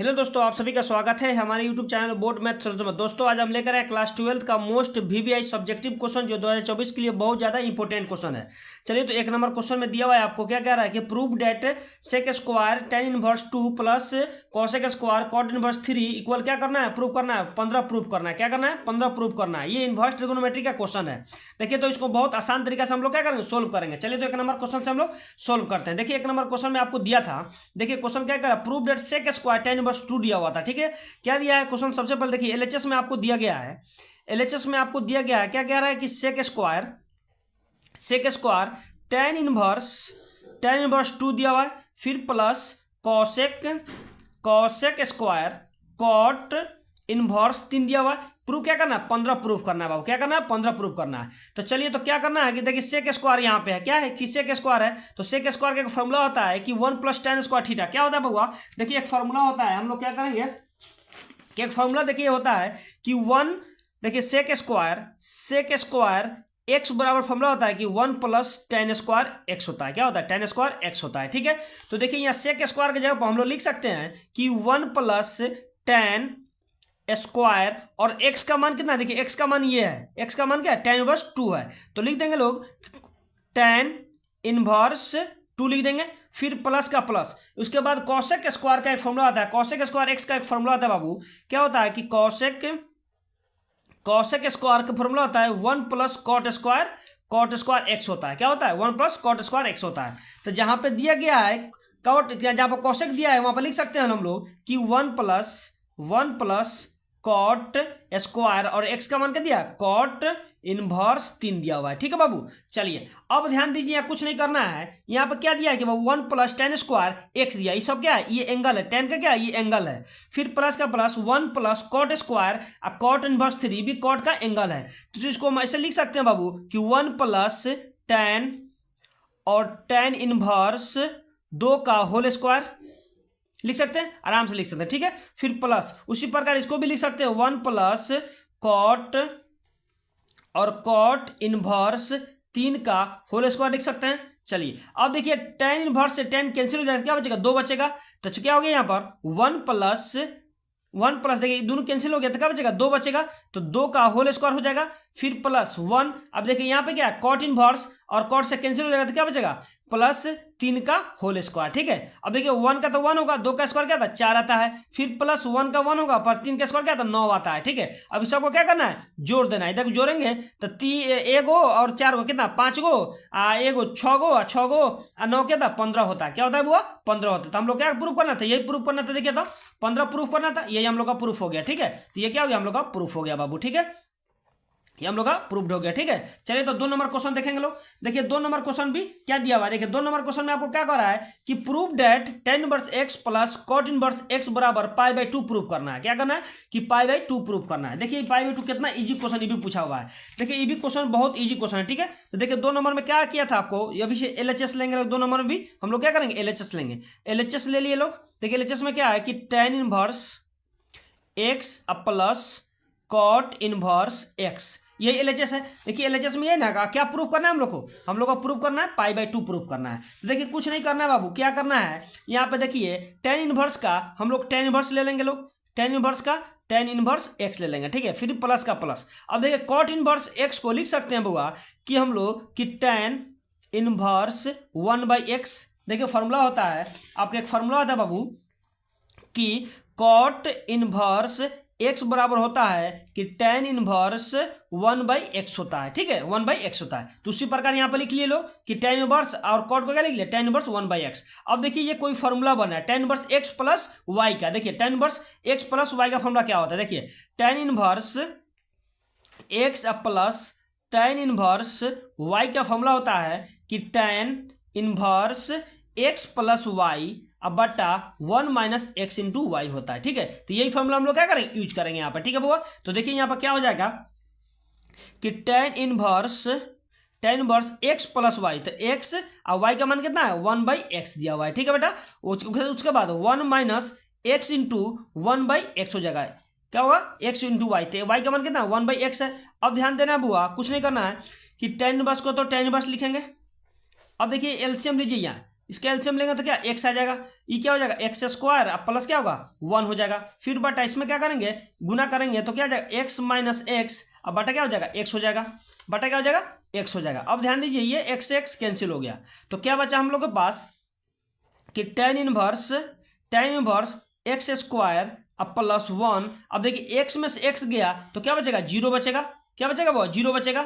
Hello दोस्तों, आप सभी का स्वागत है हमारे YouTube channel board math solution में। दोस्तों आज हम लेकर आए क्लास 12 का मोस्ट वीवीआई सब्जेक्टिव क्वेश्चन जो 2024 के लिए बहुत ज़्यादा इंपॉर्टेंट क्वेश्चन है। चलिए तो एक नंबर क्वेश्चन में दिया हुआ है आपको, क्या कह रहा है कि prove that sec square tan inverse 2 plus cosec square cot inverse 3 equal क्या करना है, प्रूव करना है 15 प्रूव करना है। क्या करना है, 15 प्रूव करना है। ये इनवर्स ट्रिगोनोमेट्री का क्वेश्चन है। देखिए तो इसको बहुत आसान तरीके से हम लोग क्या करेंगे, सोल्व करेंगे। चलिए तो एक नंबर क्वेश्चन से हम लोग सोल्व करते हैं। देखिए एक नंबर क्वेश्चन में आपको दिया था, देखिए क्वेश्चन क्या करा, prove that sec square tan inverse 2 दिया हुआ था। ठीक है, क्या दिया है क्वेश्चन, सबसे पहले देखिए एलएचएस में आपको दिया गया है, एलएचएस में आपको दिया गया है क्या कह रहा है कि सेक स्क्वायर टेन इनवर्स 2 दिया हुआ है, फिर plus cosec square cot inverse 3 दिया हुआ है। प्रूफ क्या करना है, 15 प्रूफ करना है बाबू। क्या करना है, 15 प्रूफ करना है। तो चलिए तो क्या करना है कि देखिए सेक स्क्वायर यहाँ पे है, क्या है कि सेक स्क्वायर है, तो सेक स्क्वायर का एक फॉर्मूला होता है कि 1 + tan स्क्वायर थीटा। क्या होता है बउआ, देखिए एक फॉर्मूला होता है, हम लोग क्या करेंगे कि एक फॉर्मूला देखिए होता है कि 1, देखिए सेक स्क्वायर एक्स बराबर फॉर्मूला होता है कि 1 + tan स्क्वायर एक्स होता है। क्या होता है, tan स्क्वायर एक्स होता है। ठीक है, तो देखिए यहाँ सेक स्क्वायर की जगह पर हम लोग लिख सकते हैं कि 1 + tan स्क्वायर और x का मान कितना, देखिए x का मान ये है, x का मान क्या है, tan इनवर्स 2 है। तो लिख देंगे लोग tan इनवर्स 2 लिख देंगे, फिर प्लस का प्लस, उसके बाद कॉसेक स्क्वायर का एक फॉर्मूला आता है, कॉसेक स्क्वायर x का एक फॉर्मूला आता है बाबू। क्या होता है कि कॉसेक स्क्वायर का फॉर्मूला होता है 1 + कॉट स्क्वायर x होता है। क्या होता है, 1 + कॉट स्क्वायर x होता है। तो जहां पे दिया गया है कॉट, जहां पर कॉसेक दिया है वहां पर लिख सकते हैं हम लोग कि 1 + कॉट स्क्वायर और x का मान क्या दिया, कॉट इनवर्स 3 दिया हुआ है। ठीक है बाबू, चलिए अब ध्यान दीजिए, यहाँ कुछ नहीं करना है। यहाँ पर क्या दिया है कि 1 + tan स्क्वायर x दिया, ये सब क्या है, ये एंगल है, tan का क्या है, ये एंगल है। फिर प्लस का प्लस 1 + कॉट स्क्वायर और कॉट इनवर्स 3 भी कॉट का एंगल है। तो इसको हम ऐसे लिख सकते हैं बाबू कि 1 + tan और tan इनवर्स 2 का होल स्क्वायर लिख सकते हैं, आराम से लिख सकते हैं। ठीक है, फिर प्लस उसी प्रकार इसको भी लिख सकते हैं 1 + कॉट और कॉट इनवर्स 3 का होल स्क्वायर लिख सकते हैं। चलिए अब देखिए tan इनवर्स से tan कैंसिल हो जाएगा, क्या बचेगा, 2 बचेगा। तो क्या हो गया यहाँ पर 1 + देखिए दोनों कैंसिल हो गया तो क्या बचेगा, 2 बचेगा। तो 2 का होल स्क्वायर हो जाएगा, फिर प्लस 1। अब देखिए यहाँ पे क्या है, कॉट इनवर्स और कॉट से कैंसिल हो जाएगा तो क्या बचेगा, +3 का होल स्क्वायर। ठीक है, अब देखिए 1 का तो 1 होगा, 2 का स्क्वायर क्या था, 4 आता है, फिर प्लस 1 का 1 होगा, पर 3 का स्क्वायर क्या था, 9 आता है। ठीक है, अब इस सबको क्या करना है, जोड़ देना है। इधर जोड़ेंगे तो 1 गो और 4 गो कितना, 5 गो, 1 गो 6 गो और 6 गो और 9 क्या था, 15 होता है। क्या होता है बुआ, 15 होता है। तो हम लोग क्या प्रूफ करना था, यही प्रूफ करना था। देखिए तो 15 प्रूफ करना था, यही हम लोग का प्रूफ हो गया। ठीक है, तो ये क्या हो गया, हम लोग का प्रूफ हो गया बाबू। ठीक है, ये हम लोग का प्रूव्ड हो गया। ठीक है, चलिए तो 2 नंबर क्वेश्चन देखेंगे लोग। देखिए 2 नंबर क्वेश्चन भी क्या दिया हुआ है, देखिए 2 नंबर क्वेश्चन में आपको क्या कर रहा है कि prove that tan inverse x + cot inverse x बराबर π/2 प्रूव करना है। क्या करना है कि π/2 प्रूव करना है। देखिए π/2 कितना इजी क्वेश्चन, ये भी पूछा हुआ है। देखिए ये भी क्वेश्चन बहुत इजी क्वेश्चन है। ठीक है, तो देखिए 2 नंबर में क्या किया था आपको, ये भी LHS लेंगे 2 नंबर में भी हम लोग क्या करेंगे, LHS लेंगे। LHS ले लिए लोग। देखिए LHS में क्या है कि tan inverse x + cot inverse x, ये एलएचएस है। देखिए एलएचएस में ये ना क्या प्रूफ करना है हम लोग को प्रूफ करना है π/2 प्रूफ करना है। तो देखिए कुछ नहीं करना है बाबू, क्या करना है यहाँ पे देखिए tan इनवर्स का हम लोग tan इनवर्स ले लेंगे लोग, tan इनवर्स का tan इनवर्स x ले लेंगे। ठीक है, फिर प्लस का प्लस। अब देखिए कॉट इनवर्स x को लिख सकते हैं बुआ कि हम लोग कि tan इनवर्स 1/x। देखिए फॉर्मूला होता है आपका, एक फॉर्मूला होता है बाबू कि कॉट इनवर्स x बराबर होता है कि tan इनवर्स 1/x होता है। ठीक है, 1/x होता है। तो उसी प्रकार यहाँ पर लिख लिए लो कि tan इनवर्स और कॉट को क्या लिख लिया, tan इनवर्स 1/x। अब देखिए ये कोई फॉर्मूला बना है tan इनवर्स x + y का। देखिए tan इनवर्स x + y का फॉर्मूला क्या होता है, देखिए tan inverse x + tan inverse y का फॉर्मूला होता है कि tan इनवर्स x + y अब बटा 1 - x × y होता है। ठीक है, तो यही फॉर्मूला हम लोग क्या करेंगे, यूज करेंगे यहाँ पर। ठीक है बुआ, तो देखिए यहाँ पर क्या हो जाएगा कि tan इनवर्स x + y, तो x और y का मान कितना है, 1/x दिया हुआ है। ठीक है बेटा, उसके बाद 1 - x × 1/x हो जाएगा। क्या होगा, x × y, तो y का मान कितना 1/x है। अब ध्यान देना बुआ, कुछ नहीं करना है कि tan इनवर्स को तो tan इनवर्स लिखेंगे। अब देखिए एलसीएम लीजिए, यहाँ इसका एलसीएम लेंगे तो क्या एक्स आ जाएगा, ये क्या हो जाएगा एक्स स्क्वायर, अब प्लस क्या होगा 1 हो जाएगा, फिर बटा इसमें क्या करेंगे गुना करेंगे तो क्या हो जाएगा एक्स माइनस एक्स, अब बटा क्या हो जाएगा एक्स हो जाएगा, बटा क्या हो जाएगा एक्स हो जाएगा। अब ध्यान दीजिए ये एक्स एक्स कैंसिल हो गया, तो क्या बचा हम लोग के पास कि टेन इनवर्स एक्स स्क्वायर अब प्लस 1। अब देखिए एक्स में से एक्स गया तो क्या बचेगा जीरो बचेगा, क्या बचेगा वो जीरो बचेगा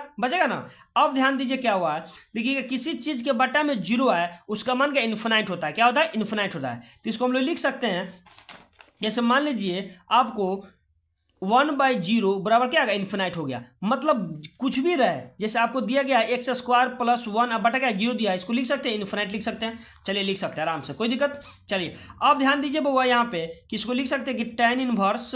ना। अब ध्यान दीजिए क्या हुआ है, देखिए किसी चीज के बटा में जीरो है उसका मान क्या इन्फिनाइट होता है, क्या होता है इन्फिनाइट होता है। तो इसको हम लोग लिख सकते हैं जैसे मान लीजिए आपको 1/0 बराबर क्या आएगा इन्फिनाइट हो गया, मतलब कुछ भी रहे, जैसे आपको दिया गया है एक्स स्क्वायर प्लस 1 अब बटा क्या जीरो दिया है, इसको लिख सकते हैं इन्फिनाइट लिख सकते हैं, चलिए लिख सकते हैं आराम से कोई दिक्कत। चलिए अब ध्यान दीजिए बउआ यहाँ पे कि इसको लिख सकते हैं कि टेन इनवर्स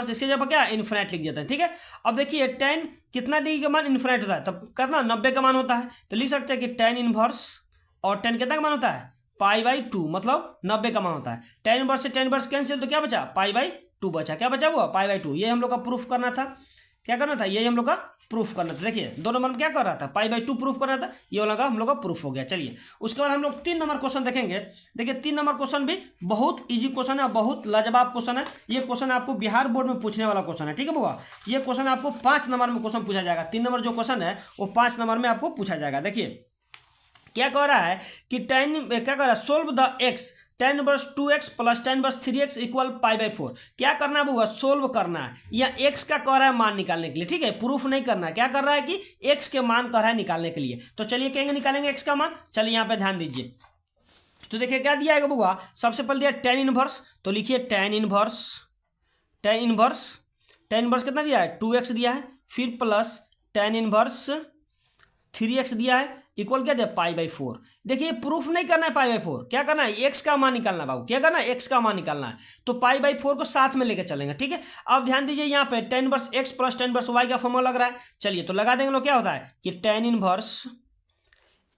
इसके जगह क्या इन्फिनाइट लिख देते हैं, ठीक है। अब देखिए टेन कितना डिग्री का मान इन्फिनाइट होता है, तब करना 90 का मान होता है, तो लिख सकते हैं कि टेन इनवर्स और टेन कितना का मान होता है π/2, मतलब 90 का मान होता है। टेन इनवर्स से टेन इनवर्स कैंसिल तो क्या बचा π/2 बचा, क्या बचा वो π/2, ये हम लोग का प्रूफ करना था, क्या करना था यही हम लोग का प्रूफ करना था। देखिए 2 नंबर में क्या कर रहा था π/2 प्रूफ करना था, ये वाला का हम लोग का प्रूफ हो गया। चलिए उसके बाद हम लोग 3 नंबर क्वेश्चन देखेंगे। देखिए 3 नंबर क्वेश्चन भी बहुत इजी क्वेश्चन है, बहुत लाजवाब क्वेश्चन है। ये क्वेश्चन आपको बिहार बोर्ड में पूछने वाला क्वेश्चन है, ठीक है बुआ। ये क्वेश्चन आपको 5 नंबर में क्वेश्चन पूछा जाएगा, 3 नंबर जो क्वेश्चन है वो 5 नंबर में आपको पूछा जाएगा। देखिए क्या कह रहा है कि क्या कह रहा है solve the x tan inverse 2x plus tan inverse 3x equal π/4। क्या करना है वो सोल्व करना है, या x का कह रहा है मान निकालने के लिए, ठीक है, प्रूफ नहीं करना है। क्या कर रहा है कि x के मान कह रहा है निकालने के लिए, तो चलिए कहेंगे निकालेंगे x का मान। चलिए यहाँ पे ध्यान दीजिए, तो देखिए क्या दिया है बुआ, सबसे पहले दिया टेन इनवर्स, तो लिखिए टेन इनवर्स कितना दिया है 2x दिया है, फिर प्लस टेन इनवर्स 3x दिया है इक्वल क्या दिया π/4। देखिए प्रूफ नहीं करना है π/4, क्या करना है x का मान निकालना है बाबू, क्या करना है x का मान निकालना है, तो π/4 को साथ में लेके चलेंगे, ठीक है। अब ध्यान दीजिए यहाँ पे tan inverse x plus tan inverse y का फॉर्मूला लग रहा है, चलिए तो लगा देंगे लोग। क्या होता है कि टेन इनवर्स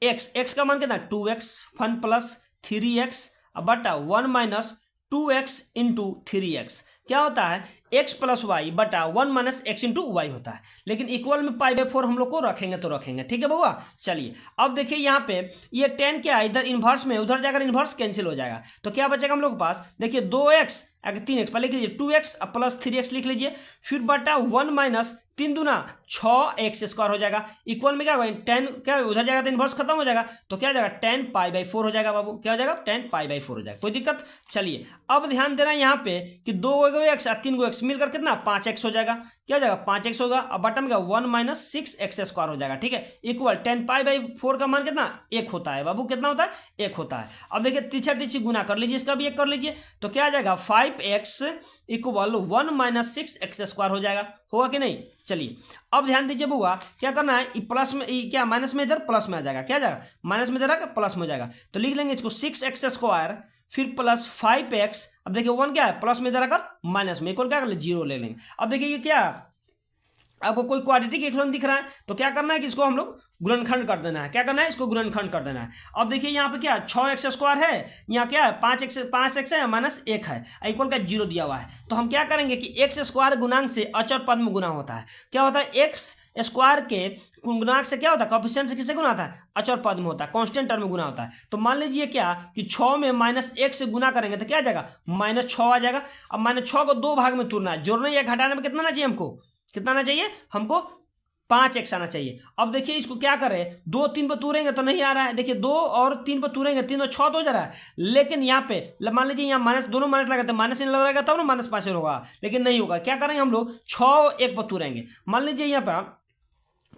x का मान कितना 2x फन प्लस 3x बटा 1 माइनस 2x इंटू 3x, क्या होता है x प्लस वाई बटा 1 माइनस एक्स इंटू वाई होता है, लेकिन इक्वल में π/4 हम लोग को रखेंगे तो रखेंगे, ठीक है बउआ। चलिए अब देखिए यहाँ पे ये 10 क्या है इधर इन्वर्स में, उधर जाकर इन्वर्स कैंसिल हो जाएगा, तो क्या बचेगा हम लोग के पास, देखिए 2x अगर 3x पहले लिख लीजिए 2x प्लस 3x लिख लीजिए, फिर बटा 1 माइनस 3 दूना 6x स्क्वायर हो जाएगा, इक्वल में क्या होगा 10 क्या उधर जाएगा तो इन्वर्स खत्म हो जाएगा, तो क्या हो जाएगा 10 π/4 हो जाएगा बाबू, क्या हो जाएगा 10 π/4 हो जाएगा, कोई दिक्कत। चलिए अब ध्यान देना यहाँ पे कि 2x और 3x मिलकर कितना 5x हो जाएगा, क्या हो जाएगा 5x होगा, अब बटन का 1 माइनस 6x स्क्वायर हो जाएगा, ठीक है, इक्वल 10 π/4 का मान कितना 1 होता है बाबू, कितना होता है 1 होता है। अब देखिए तीछा गुना कर लीजिए, इसका भी 1 कर लीजिए, तो क्या आ जाएगा 5x equal 1 minus 6x square हो जाएगा, होगा कि नहीं। चलिए अब ध्यान दीजिए बुआ, क्या करना है प्लस में क्या माइनस में इधर प्लस में आ जाएगा, क्या जाएगा माइनस में इधर आकर प्लस में हो जाएगा, तो लिख लेंगे इसको 6x स्क्वायर फिर प्लस 5x, अब देखिए 1 क्या है प्लस में इधर आकर माइनस में, इक्वल क्या कर ले 0 ले लेंगे। अब देखिए ये क्या आपको कोई क्वाड्रेटिक इक्वेशन दिख रहा है, तो क्या करना है कि इसको हम लोग गुणनखंड कर देना है, क्या करना है इसको गुणनखंड कर देना है। अब देखिए यहाँ पे क्या 6x स्क्वायर है, यहाँ क्या है 5x है माइनस 1 है, इक्वल का 0 दिया हुआ है, तो हम क्या करेंगे कि x स्क्वायर गुणांक से अचर पद में गुना होता है, क्या होता है x स्क्वायर के गुणांक से क्या होता है कोएफिशिएंट से किससे गुना होता है अचर पद में होता है, कांस्टेंट टर्म में गुना होता है। तो मान लीजिए क्या कि 6 में माइनस 1 से गुना करेंगे तो क्या आ जाएगा -6 आ जाएगा। अब -6 को 2 भाग में तोड़ना है, जोड़ना या घटाने में कितना आना चाहिए हमको, कितना आना चाहिए हमको 5x आना चाहिए। अब देखिए इसको क्या करें 2 3 पर तोड़ेंगे तो नहीं आ रहा है, देखिए 2 और 3 पर तोड़ेंगे 3 और 6 तो हो जा रहा है, लेकिन यहाँ पे मान लीजिए यहाँ माइनस दोनों माइनस लगाते हैं, माइनस लगाएगा तब ना -5 होगा, लेकिन नहीं होगा। क्या करेंगे हम लोग 6 1 पर तोड़ेंगे, मान लीजिए यहाँ पर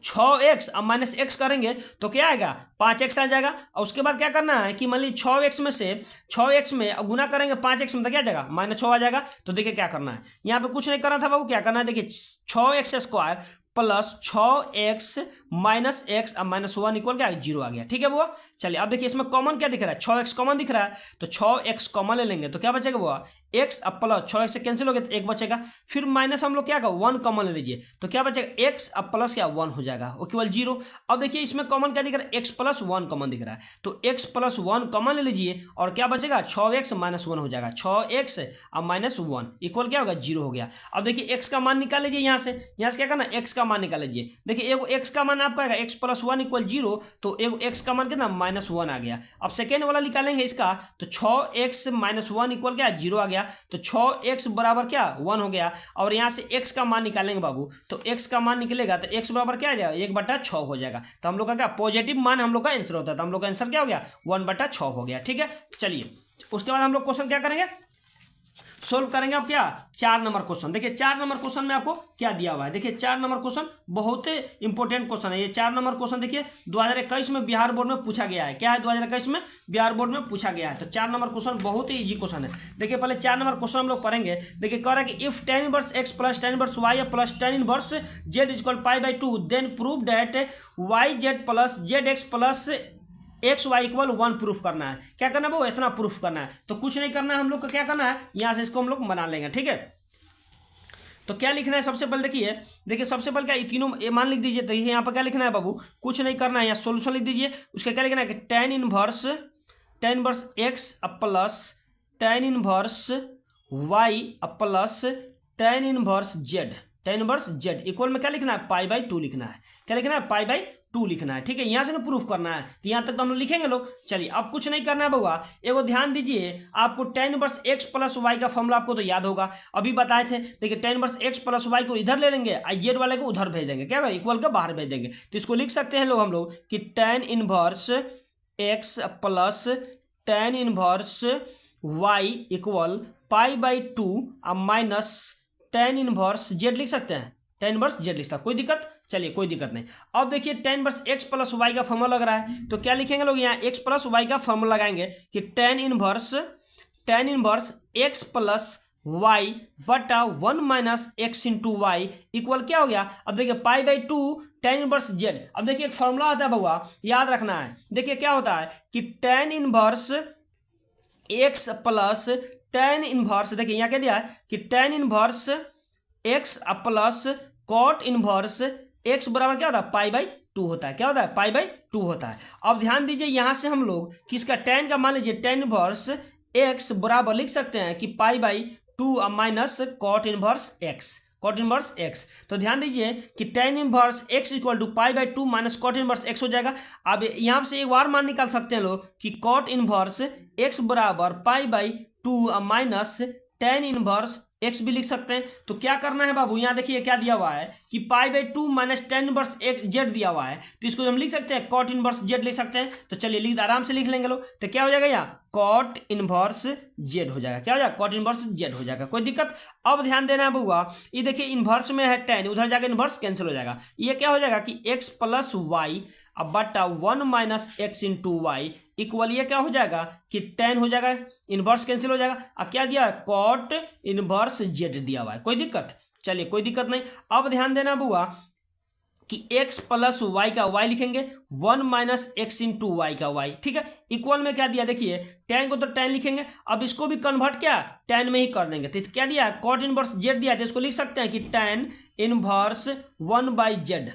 6x अब माइनस x करेंगे तो क्या आएगा 5x आ जाएगा। और उसके बाद क्या करना है कि मान लीजिए 6x में से 6x में गुना करेंगे 5x में तो क्या आ जाएगा -6 आ जाएगा। तो देखिए क्या करना है, यहाँ पे कुछ नहीं करना था बाबू, क्या करना है देखिए 6x square plus 6x minus x अब -1 इक्वल क्या 0 आ गया, ठीक है बुआ। चलिए अब देखिए इसमें कॉमन क्या दिख रहा है 6x कॉमन दिख रहा है, तो 6x कॉमन ले लेंगे तो क्या बचेगा बुआ एक्स अब प्लस 6x से कैंसिल हो गया तो एक बचेगा, फिर माइनस हम लोग क्या का 1 कॉमन ले लीजिए तो क्या बचेगा एक्स अब प्लस क्या 1 हो जाएगा, वो केवल 0। अब देखिए इसमें कॉमन क्या दिख रहा है, एक्स प्लस 1 कॉमन दिख रहा है, तो एक्स प्लस 1 कॉमन ले लीजिए और क्या बचेगा 6x माइनस 1 हो जाएगा, 6x अब माइनस 1 इक्वल क्या होगा 0 हो गया। अब देखिए एक्स का मान निकाल लीजिए यहाँ से क्या करना एक्स का मान निकाल लीजिए। देखिए एगो एक्स का मान आपका आएगा एक्स प्लस 1 इक्वल 0, तो एगो एक्स का मान कितना माइनस 1 आ गया। अब सेकेंड वाला निकालेंगे इसका तो 6x माइनस 1 इक्वल क्या 0 आ गया, तो 6x बराबर क्या 1 हो गया। और यहाँ से x का मान निकालेंगे बाबू, तो x का मान निकलेगा तो x बराबर क्या आ जाएगा 1/6 हो जाएगा। तो हम लोग का क्या पॉजिटिव मान हम लोग का आंसर होता है, तो हम लोग का आंसर क्या हो गया 1/6 हो गया। ठीक है, चलिए उसके बाद हम लोग क्वेश्चन क्या करेंगे, सोल्व करेंगे। अब क्या 4 नंबर क्वेश्चन, देखिए 4 नंबर क्वेश्चन में आपको क्या दिया हुआ है। देखिए 4 नंबर क्वेश्चन बहुत ही इंपॉर्टेंट क्वेश्चन है। ये 4 नंबर क्वेश्चन देखिए 2021 में बिहार बोर्ड में पूछा गया है। क्या है 2021 में बिहार बोर्ड में पूछा गया है, तो 4 नंबर क्वेश्चन बहुत ही इजी क्वेश्चन है। देखिए पहले 4 नंबर क्वेश्चन हम लोग पढ़ेंगे। देखिए कह रहा है कि if tan inverse x plus tan inverse y plus tan inverse z equal π/2 then prove that yz plus zx plus x Y equal 1 proof करना है। क्या करना है वो इतना प्रूफ करना है, तो कुछ नहीं करना है हम लोग को, क्या करना है यहां से इसको हम लोग बना लेंगे। ठीक है, तो क्या लिखना है सबसे पहले देखिए सबसे पहले क्या ये तीनों मान लिख दीजिए। तो यहाँ पर क्या लिखना है बाबू, कुछ नहीं करना है, यहाँ सोल्यूशन लिख दीजिए। उसका क्या लिखना है कि tan inverse x plus tan inverse y plus tan inverse z equal में क्या लिखना है π/2 लिखना है। क्या लिखना है π/2 लिखना है। ठीक है, यहाँ से ना प्रूफ करना है, तो यहाँ तक तो हम लोग लिखेंगे लोग। चलिए अब कुछ नहीं करना है बउआ, एगो ध्यान दीजिए, आपको tan inverse x plus Y का फॉर्मूला आपको तो याद होगा, अभी बताए थे। देखिए tan inverse x plus Y को इधर ले लेंगे, z वाले को उधर भेज देंगे, क्या होगा इक्वल का बाहर भेज देंगे। तो इसको लिख सकते हैं लोग हम लोग कि tan inverse x plus tan inverse y equal π/2 minus tan inverse z लिख सकते हैं, tan इनवर्स z लिख सकते हैं, कोई दिक्कत, चलिए कोई दिक्कत नहीं। अब देखिए tan inverse x plus Y का फॉर्मूला लग रहा है, तो क्या लिखेंगे लोग यहाँ x प्लस वाई का फॉर्मूला लगाएंगे कि tan inverse x plus Y बटा 1 minus x into Y equal क्या हो गया। अब देखिए π/2 tan इनवर्स z। अब देखिए एक फॉर्मूला होता है बउआ, याद रखना है। देखिए क्या होता है कि tan inverse x plus tan inverse, देखिए यहाँ क्या दिया है कि tan inverse x plus cot inverse x बराबर क्या होता है π/2 होता है। क्या होता है π/2 होता है। अब ध्यान दीजिए यहाँ से हम लोग किसका tan का मान लीजिए tan इनवर्स x बराबर लिख सकते हैं कि π/2 माइनस cot इनवर्स x। तो ध्यान दीजिए कि tan inverse x equal to π/2 minus cot inverse x हो जाएगा। अब यहाँ से एक बार मान निकाल सकते हैं लोग कि cot इनवर्स x बराबर π/2 माइनस tan इनवर्स x भी लिख सकते हैं। तो क्या करना है बाबू, यहाँ देखिए क्या दिया हुआ है कि π/2 minus tan inverse x z दिया हुआ है, तो इसको हम लिख सकते हैं cot इनवर्स z लिख सकते हैं। तो चलिए आराम से लिख लेंगे लोग, तो क्या हो जाएगा यहाँ cot इनवर्स z हो जाएगा। क्या हो जाएगा cot इनवर्स z हो जाएगा, कोई दिक्कत। अब ध्यान देना है बउआ, ये देखिए इनवर्स में है tan, उधर जाकर इनवर्स कैंसिल हो जाएगा। ये क्या हो जाएगा कि x प्लस वाई अब बटा 1 minus x into Y equal ये क्या हो जाएगा कि tan हो जाएगा, इनवर्स कैंसिल हो जाएगा। अब क्या दिया है cot इनवर्स z दिया हुआ है, कोई दिक्कत, चलिए कोई दिक्कत नहीं। अब ध्यान देना बुआ कि x प्लस वाई का y लिखेंगे 1 माइनस x इंटू वाई का y। ठीक है, इक्वल में क्या दिया देखिए tan को तो tan लिखेंगे, अब इसको भी कन्वर्ट क्या tan में ही कर देंगे। तो क्या दिया cot इनवर्स z दिया, तो इसको लिख सकते हैं कि tan इनवर्स 1/z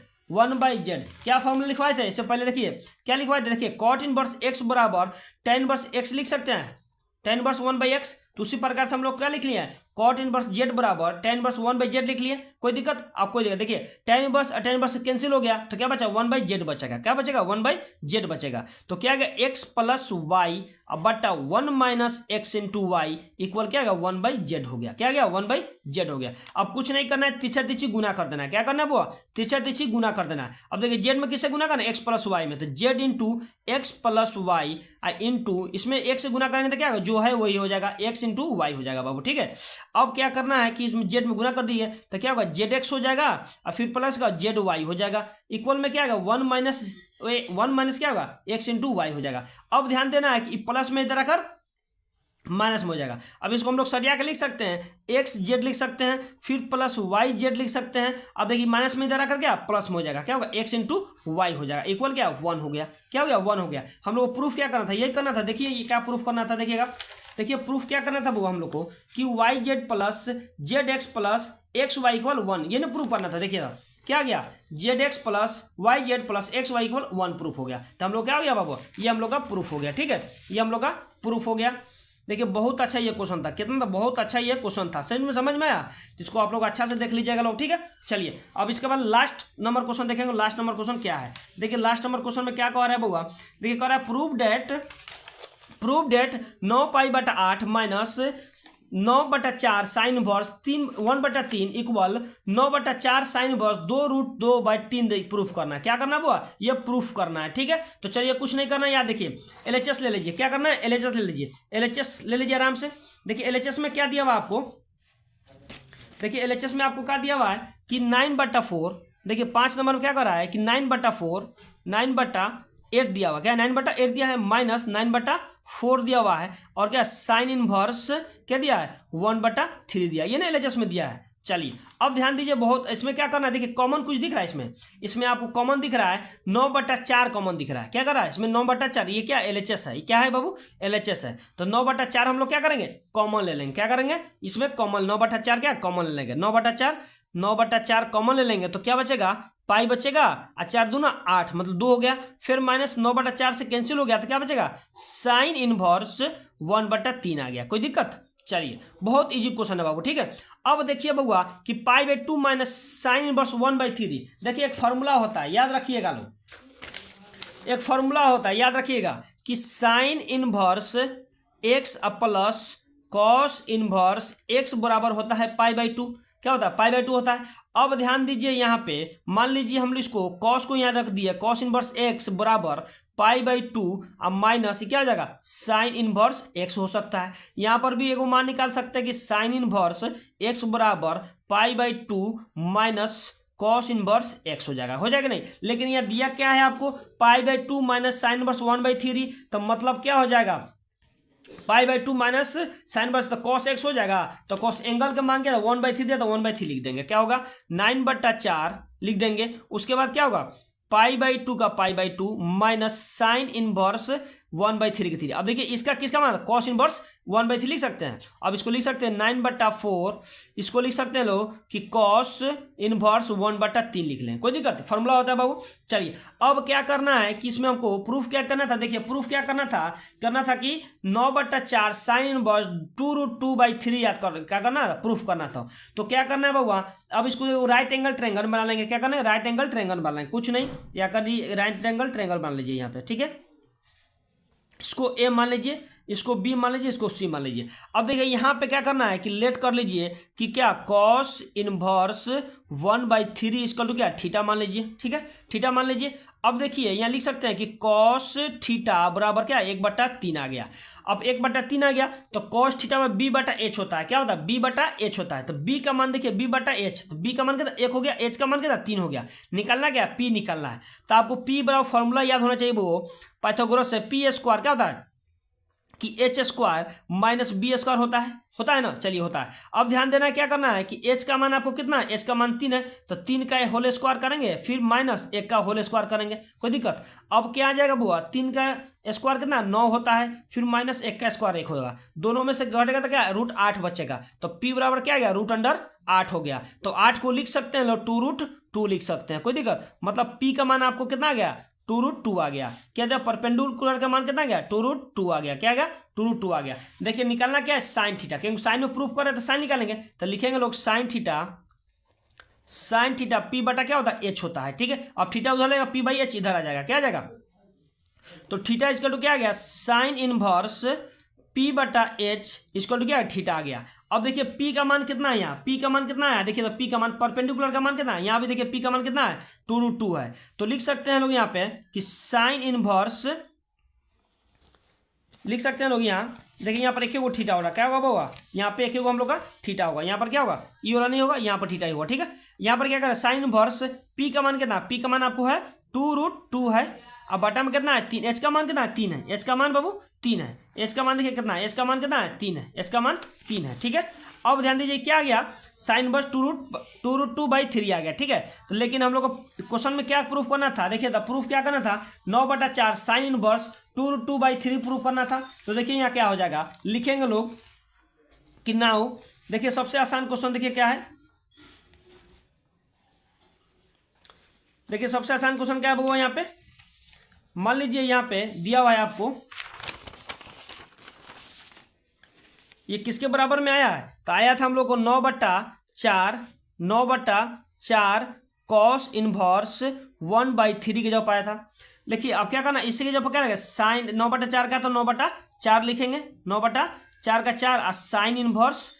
क्या फॉर्मूला लिखवाए थे इससे पहले, देखिए क्या लिखवाए थे, देखिए cot इनवर्स x बराबर tan इनवर्स x लिख सकते हैं, tan इनवर्स 1/x। तो उसी प्रकार से हम लोग क्या लिख लिए cot इनवर्स z बराबर tan इनवर्स 1/z लिख लिए, कोई दिक्कत, आप कोई दिक्कत। देखिए tan इनवर्स कैंसिल हो गया, तो क्या बचा 1/z बचेगा। क्या बचेगा 1/z बचेगा। तो क्या आएगा x प्लस वाई बटा 1 minus x into Y equal क्या आएगा 1/z हो गया। क्या गया 1/z हो गया। अब कुछ नहीं करना है, तिरछा तिरछी गुना कर देना है। क्या करना है वो तिरछा तिरछी गुना कर देना है। अब देखिए z में किससे गुना करना है x प्लस वाई में, तो z into X plus Y into इसमें x से गुना करेंगे तो क्या होगा जो है वही हो जाएगा, x इंटू वाई हो जाएगा बाबू। ठीक है, अब क्या करना है कि इसमें z में गुना कर दिए तो क्या होगा zx हो जाएगा और फिर प्लस का zy हो जाएगा। इक्वल में क्या होगा 1 माइनस क्या होगा x इंटू वाई हो जाएगा। अब ध्यान देना है कि प्लस में इधर आकर माइनस में हो जाएगा। अब इसको हम लोग सरिया के लिख सकते हैं, एक्स जेड लिख सकते हैं, फिर प्लस वाई जेड लिख सकते हैं। अब देखिए माइनस में इधर आकर क्या प्लस में हो जाएगा, क्या होगा एक्स इंटू वाई हो जाएगा, इक्वल क्या 1 हो गया। क्या हो गया 1 हो गया। हम लोग प्रूफ क्या करना था, यही करना था। देखिए ये क्या प्रूफ करना था, देखिएगा देखिए प्रूफ क्या करना था वो हम लोग को कि Y Z plus Z X plus x Y equal 1, ये ना प्रूफ करना था। देखिए क्या गया, Z X plus Y Z plus x Y equal 1 proof हो गया। तो हम लोग क्या हो गया बाबू, ये हम लोग का प्रूफ हो गया। ठीक है, ये हम लोग का प्रूफ हो गया। देखिए बहुत अच्छा ये क्वेश्चन था, कितना था, बहुत अच्छा ये क्वेश्चन था। समझ में आया, जिसको आप लोग अच्छा से देख लीजिएगा लोग। ठीक है, चलिए अब इसके बाद लास्ट नंबर क्वेश्चन देखेंगे। लास्ट नंबर क्वेश्चन क्या है, देखिए लास्ट नंबर क्वेश्चन में क्या कह रहा है बउआ, देखिए कह रहा है prove that 9π/8 minus 9/4 sine inverse 1/3 equal 9/4 sine inverse 2√2/3 proof करना है। क्या करना है बुआ, ये प्रूफ करना है। ठीक है, तो चलिए कुछ नहीं करना है, याद देखिए एलएचएस ले लीजिए। क्या करना है, एलएचएस ले लीजिए, एलएचएस ले लीजिए आराम से। देखिए एलएचएस में क्या दिया हुआ आपको, देखिए एलएचएस में आपको क्या दिया हुआ है कि 9/4, देखिए 5 नंबर में क्या कर रहा है कि 9/8 दिया हुआ, क्या 9/8 दिया है, माइनस 9/4 दिया हुआ है, और क्या साइन इनवर्स क्या दिया है 1/3 दिया, ये ना एलएचएस में दिया है। चलिए अब ध्यान दीजिए, बहुत इसमें क्या करना है, देखिए कॉमन कुछ दिख रहा है इसमें आपको कॉमन दिख रहा है 9/4 कॉमन दिख रहा है। क्या कर रहा है इसमें 9/4, ये क्या एलएचएस है, ये क्या है बाबू, एलएचएस है। तो 9/4 हम लोग क्या करेंगे, कॉमन ले लेंगे। क्या करेंगे इसमें कॉमन, 9/4 क्या कॉमन ले लेंगे, 9/4 कॉमन ले लेंगे तो क्या बचेगा, पाई बचेगा, और 4 दूना 8 मतलब 2 हो गया। फिर माइनस 9/4 से कैंसिल हो गया तो क्या बचेगा, साइन इनवर्स 1/3 आ गया। कोई दिक्कत, चलिए बहुत इजी क्वेश्चन है बाबू। ठीक है, अब देखिए बउआ कि π/2 माइनस साइन इनवर्स 1/3, देखिए एक फॉर्मूला होता है, याद रखिएगा लोग, एक फॉर्मूला होता है याद रखिएगा कि sine inverse x plus cos inverse x बराबर होता है π/2। क्या होता है, π/2 होता है। अब ध्यान दीजिए यहाँ पे, मान लीजिए हम इसको कॉस को यहाँ रख दिया, कॉस इनवर्स एक्स बराबर π/2 अब माइनस क्या हो जाएगा, साइन इनवर्स एक्स हो सकता है। यहाँ पर भी एगो मान निकाल सकते हैं कि साइन इनवर्स एक्स बराबर π/2 माइनस कॉस इनवर्स एक्स हो जाएगा नहीं। लेकिन यहाँ दिया क्या है आपको, π/2 माइनस साइन इनवर्स 1/3, तो मतलब क्या हो जाएगा, π/2 माइनस साइन इनवर्स तो कॉस एक्स हो जाएगा। तो कॉस एंगल का मान क्या था 1/3 दिया, तो 1/3 लिख देंगे। क्या होगा 9/4 लिख देंगे। उसके बाद क्या होगा, π/2 का π/2 माइनस साइन इनवर्स 1/3 की 3। अब देखिए इसका किसका मान, कॉस इनवर्स 1/3 लिख सकते हैं। अब इसको लिख सकते हैं 9/4, इसको लिख सकते हैं लोग कि कॉस इनवर्स 1/3 लिख लें, कोई दिक्कत, फॉर्मूला होता है बाबू। चलिए अब क्या करना है कि इसमें हमको प्रूफ क्या करना था, देखिए प्रूफ क्या करना था कि 9/4 साइन इनवर्स 2√2/3 याद कर, क्या करना था, प्रूफ करना था। तो क्या करना है बाबू, अब इसको राइट एंगल ट्रायंगल बना लेंगे। क्या करना है, राइट एंगल ट्रायंगल बना लेंगे, कुछ नहीं, या कर लीजिए राइट एंगल ट्रायंगल बना लीजिए यहाँ पे। ठीक है, इसको ए मान लीजिए, इसको बी मान लीजिए, इसको सी मान लीजिए। अब देखिए यहाँ पे क्या करना है कि लेट कर लीजिए कि क्या कॉस इनवर्स 1/3 इक्वल टू क्या थीटा मान लीजिए। ठीक है, थीटा मान लीजिए। अब देखिए यहाँ लिख सकते हैं कि कॉस थीटा बराबर क्या 1/3 आ गया। अब 1/3 आ गया तो कॉस थीटा में b/h होता है। क्या होता है, b/h होता है। तो b का मान देखिए b/h, तो b का मान कितना 1 हो गया, h का मान कितना 3 हो गया। निकालना क्या, p निकालना है। तो आपको p बराबर फॉर्मूला याद होना चाहिए वो पाइथागोरस से, p² क्या होता है कि h² माइनस b² होता है ना। चलिए होता है। अब ध्यान देना है क्या करना है कि h का मान आपको कितना है, h का मान 3 है, तो 3 का होल स्क्वायर करेंगे, फिर माइनस 1 का होल स्क्वायर करेंगे, कोई दिक्कत। अब क्या आ जाएगा बुआ, 3 का स्क्वायर कितना 9 होता है, फिर माइनस 1 का स्क्वायर 1 होगा, दोनों में से घटेगा तो क्या √8 बचेगा। तो p बराबर क्या आ गया, √8 हो गया। तो 8 को लिख सकते हैं लोग 2√2 लिख सकते हैं, कोई दिक्कत। मतलब p का मान आपको कितना आ गया 2√2 आ गया। क्या था, परपेंडिकुलर का मान कितना आ गया 2√2 आ गया। क्या आ गया 2√2 आ गया। देखिए निकालना क्या है, साइन थीटा, क्योंकि साइन में प्रूफ कर रहे तो साइन निकालेंगे। तो लिखेंगे लोग साइन थीटा p बटा क्या होता है h होता है। ठीक है, अब थीटा उधर लेगा, p/h इधर आ जाएगा। क्या आ जाएगा, तो थीटा इक्वल टू क्या आ गया, sine inverse p/h equal to क्या है थीटा आ गया। अब देखिए p का मान कितना है, यहाँ p का मान कितना है, देखिए तो p का मान परपेंडिकुलर का मान कितना है, यहाँ भी देखिए p का मान कितना है 2√2 है। तो लिख सकते हैं लोग यहाँ पे कि साइन इनवर्स लिख सकते हैं लोग यहाँ, देखिए यहाँ पर एक वो थीटा होगा। क्या होगा होगा, यहाँ पे एक हम लोग का थीटा होगा। यहाँ पर क्या होगा, ये वाला नहीं होगा, यहाँ पर थीटा ही होगा। ठीक है, यहाँ पर क्या करें, साइन इनवर्स p का मान कितना, p का मान आपको है 2√2 है। अब बटा में कितना है 3, h का मान कितना है 3 है, h का मान बाबू 3 है। h का मान देखिए कितना है, h का मान कितना है 3 है, h का मान 3 है। ठीक है, अब ध्यान दीजिए क्या आ गया, साइन इनवर्स 2√2/3 आ गया, ठीक है। तो लेकिन हम लोग को क्वेश्चन में क्या प्रूफ करना था, देखिए था प्रूफ क्या करना था, 9/4 साइन इनवर्स 2√2/3 प्रूफ करना था। तो देखिए यहाँ क्या हो जाएगा, लिखेंगे लोग कि नाउ, देखिए सबसे आसान क्वेश्चन देखिए क्या है, देखिए सबसे आसान क्वेश्चन क्या है वो यहाँ पे, मान लीजिए यहाँ पे दिया हुआ है आपको, ये किसके बराबर में आया है, तो आया था हम लोग को 9/4 कॉस इनवर्स 1/3 के जब आया था। देखिए अब क्या करना, इसके जब क्या लगेगा, साइन 9/4 का तो 9/4 लिखेंगे, 9/4 का 4 साइन इनवर्स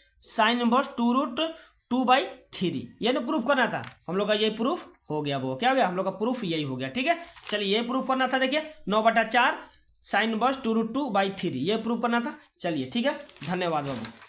2√2/3, ये ना प्रूफ करना था हम लोग का, ये प्रूफ हो गया, वो क्या हो गया हम लोग का प्रूफ यही हो गया, ठीक है। चलिए ये प्रूफ करना था, देखिए 9/4 साइन इनवर्स 2√2/3 ये प्रूफ करना था। चलिए ठीक है, धन्यवाद बाबू।